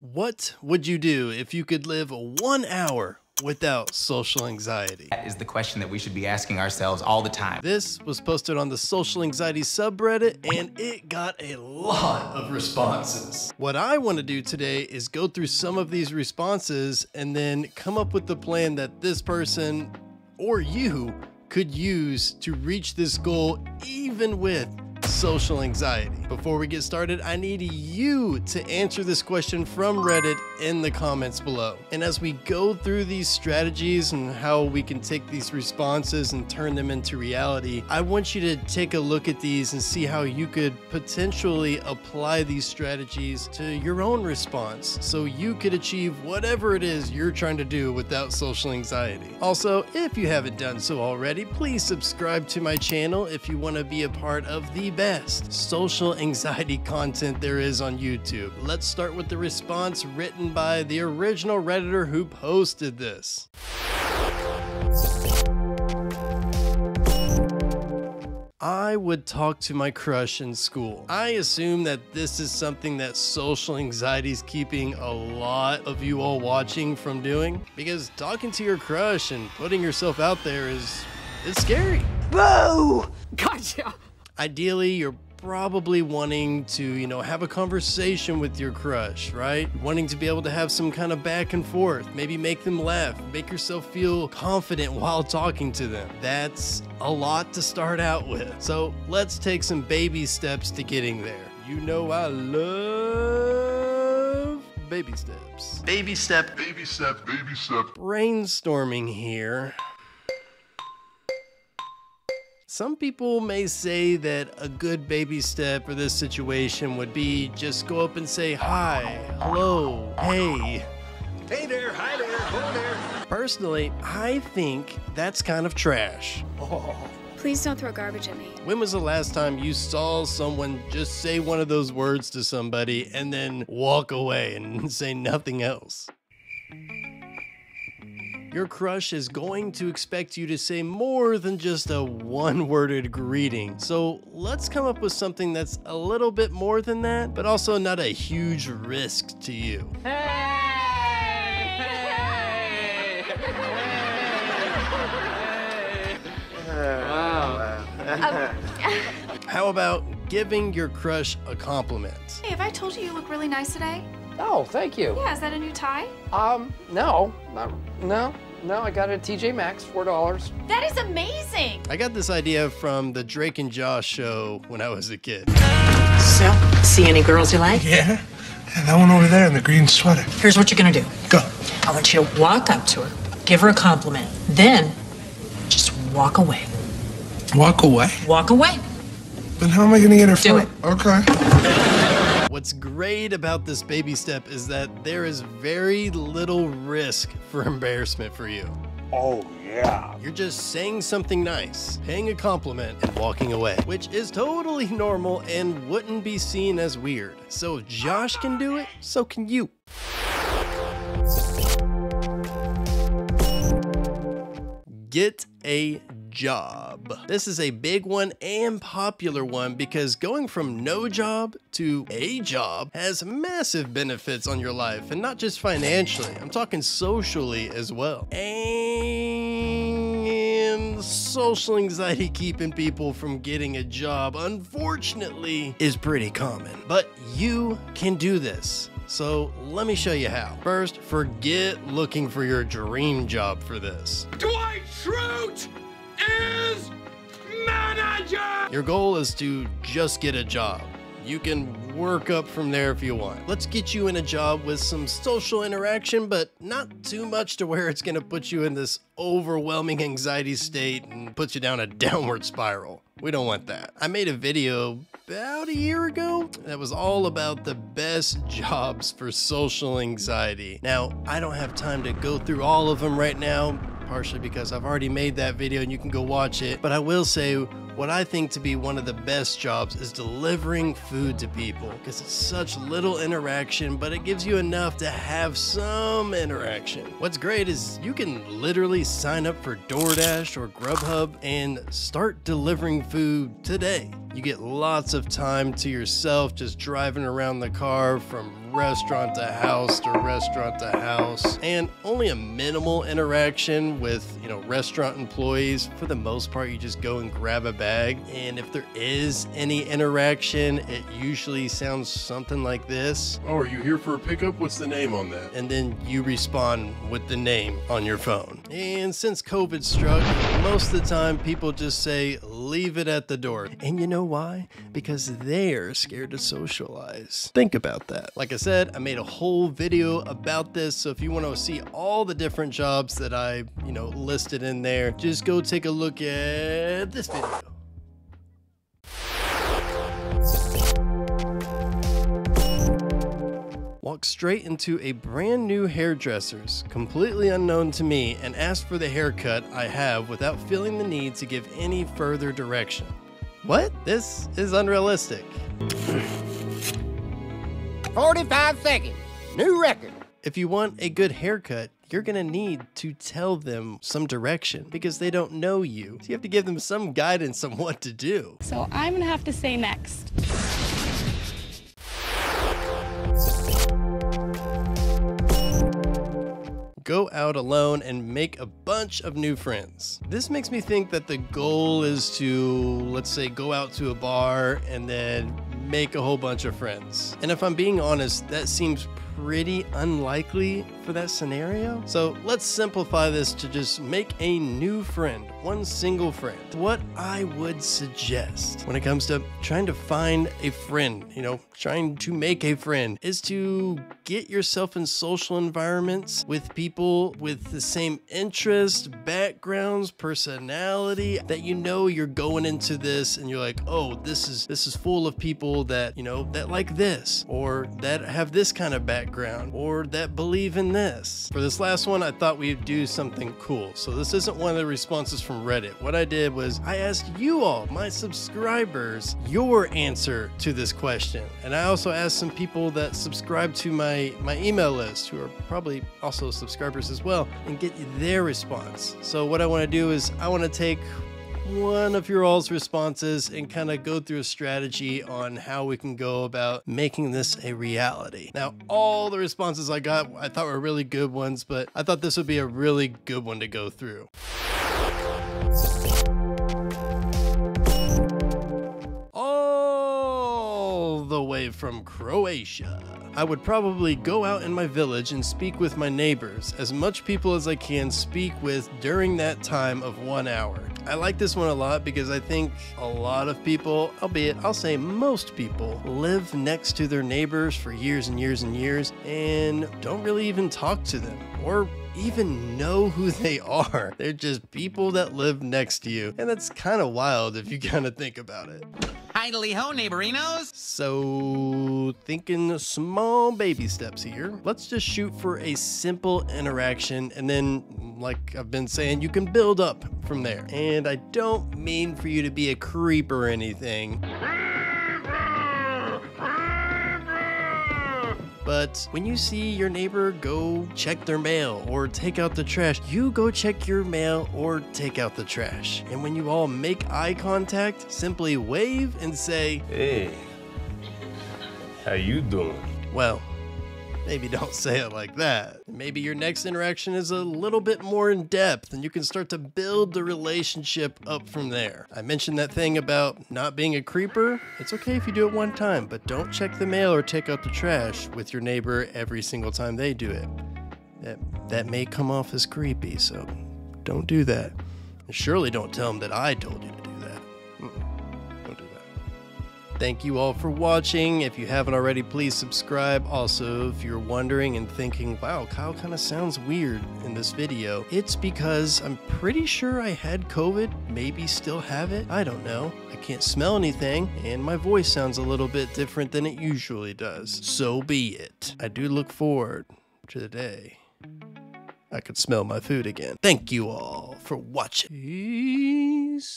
What would you do if you could live 1 hour without social anxiety? That is the question that we should be asking ourselves all the time. This was posted on the social anxiety subreddit and it got a lot of responses. What I want to do today is go through some of these responses and then come up with the plan that this person or you could use to reach this goal even with social anxiety. Before we get started, I need you to answer this question from Reddit in the comments below. And as we go through these strategies and how we can take these responses and turn them into reality, I want you to take a look at these and see how you could potentially apply these strategies to your own response so you could achieve whatever it is you're trying to do without social anxiety. Also, if you haven't done so already, please subscribe to my channel if you want to be a part of the best social anxiety content there is on YouTube. Let's start with the response written by the original Redditor who posted this. I would talk to my crush in school. I assume that this is something that social anxiety is keeping a lot of you all watching from doing, because talking to your crush and putting yourself out there is scary. Boo! Gotcha! Ideally, you're probably wanting to, have a conversation with your crush, right? Wanting to be able to have some kind of back and forth, maybe make them laugh, make yourself feel confident while talking to them. That's a lot to start out with. So let's take some baby steps to getting there. You know I love baby steps. Baby step, baby step, baby step. Brainstorming here. Some people may say that a good baby step for this situation would be just go up and say hi, hello, hey. Hey there, hi there, hello there. Personally, I think that's kind of trash. Please don't throw garbage at me. When was the last time you saw someone just say one of those words to somebody and then walk away and say nothing else? Your crush is going to expect you to say more than just a one-worded greeting. So let's come up with something that's a little bit more than that, but also not a huge risk to you. Hey! Hey! Hey! Wow. How about giving your crush a compliment? Hey, have I told you you look really nice today? Oh, thank you. Yeah, is that a new tie? No, I got it at TJ Maxx, $4. That is amazing! I got this idea from the Drake and Josh show when I was a kid. So, see any girls you like? Yeah, and that one over there in the green sweater. Here's what you're gonna do. Go. I want you to walk up to her, give her a compliment, then just walk away. Walk away? Walk away. But how am I gonna get her Do phone? Okay. What's great about this baby step is that there is very little risk for embarrassment for you. Oh, yeah. You're just saying something nice, paying a compliment, and walking away, which is totally normal and wouldn't be seen as weird. So if Josh can do it, so can you. Get a job. This is a big one and popular one because going from no job to a job has massive benefits on your life, and not just financially. I'm talking socially as well. And social anxiety keeping people from getting a job, unfortunately, is pretty common. But you can do this. So let me show you how. First, forget looking for your dream job for this. Dwight Schrute is manager! Your goal is to just get a job. You can work up from there if you want. Let's get you in a job with some social interaction, but not too much to where it's gonna put you in this overwhelming anxiety state and put you down a downward spiral. We don't want that. I made a video about a year ago that was all about the best jobs for social anxiety. Now, I don't have time to go through all of them right now, partially because I've already made that video and you can go watch it, but I will say what I think to be one of the best jobs is delivering food to people, because it's such little interaction, but it gives you enough to have some interaction. What's great is you can literally sign up for DoorDash or Grubhub and start delivering food today. You get lots of time to yourself just driving around the car from restaurant to house to restaurant to house, and only a minimal interaction with, you know, restaurant employees. For the most part, you just go and grab a bag, and if there is any interaction, it usually sounds something like this. Oh, are you here for a pickup? What's the name on that? And then you respond with the name on your phone. And since COVID struck, most of the time people just say, leave it at the door. And you know why? Because they're scared to socialize. Think about that. Like I said, I made a whole video about this, so if you want to see all the different jobs that I, you know, listed in there, just go take a look at this video. Walked straight into a brand new hairdresser's, completely unknown to me, and asked for the haircut I have without feeling the need to give any further direction. What? This is unrealistic. 45 seconds. New record. If you want a good haircut, you're gonna need to tell them some direction because they don't know you. So you have to give them some guidance on what to do. So I'm gonna have to say next. Go out alone and make a bunch of new friends. This makes me think that the goal is to, let's say, go out to a bar and then make a whole bunch of friends. And if I'm being honest, that seems pretty unlikely for that scenario. So let's simplify this to just make a new friend, one single friend. What I would suggest when it comes to trying to find a friend, you know, trying to make a friend, is to get yourself in social environments with people with the same interests, backgrounds, personality, that you know you're going into this and you're like, oh, this is full of people that, you know, that like this, or that have this kind of background, or that believe in this. For this last one, I thought we'd do something cool. So this isn't one of the responses from Reddit. What I did was I asked you all, my subscribers, your answer to this question. And I also asked some people that subscribe to my email list, who are probably also subscribers as well, and get their response. So what I want to do is I want to take one of your all's responses and kind of go through a strategy on how we can go about making this a reality. Now, all the responses I got, I thought were really good ones, but I thought this would be a really good one to go through. All the way from Croatia. I would probably go out in my village and speak with my neighbors, as much people as I can speak with during that time of 1 hour. I like this one a lot because I think a lot of people, albeit I'll say most people, live next to their neighbors for years and years and years and don't really even talk to them or even know who they are. They're just people that live next to you, and that's kind of wild if you kind of think about it. Idly-ho, neighborinos. So, thinking small baby steps here. Let's just shoot for a simple interaction, and then, like I've been saying, you can build up from there. And I don't mean for you to be a creep or anything. But when you see your neighbor go check their mail or take out the trash, you go check your mail or take out the trash. And when you all make eye contact, simply wave and say, Hey, how you doing? Well, maybe don't say it like that. Maybe your next interaction is a little bit more in depth and you can start to build the relationship up from there. I mentioned that thing about not being a creeper. It's okay if you do it one time, but don't check the mail or take out the trash with your neighbor every single time they do it. That may come off as creepy, so don't do that. And surely don't tell them that I told you to do that. Don't do that. Thank you all for watching. If you haven't already, please subscribe. Also, if you're wondering and thinking, wow, Kyle kind of sounds weird in this video, it's because I'm pretty sure I had COVID, maybe still have it. I don't know. I can't smell anything, and my voice sounds a little bit different than it usually does. So be it. I do look forward to the day I could smell my food again. Thank you all for watching. Peace.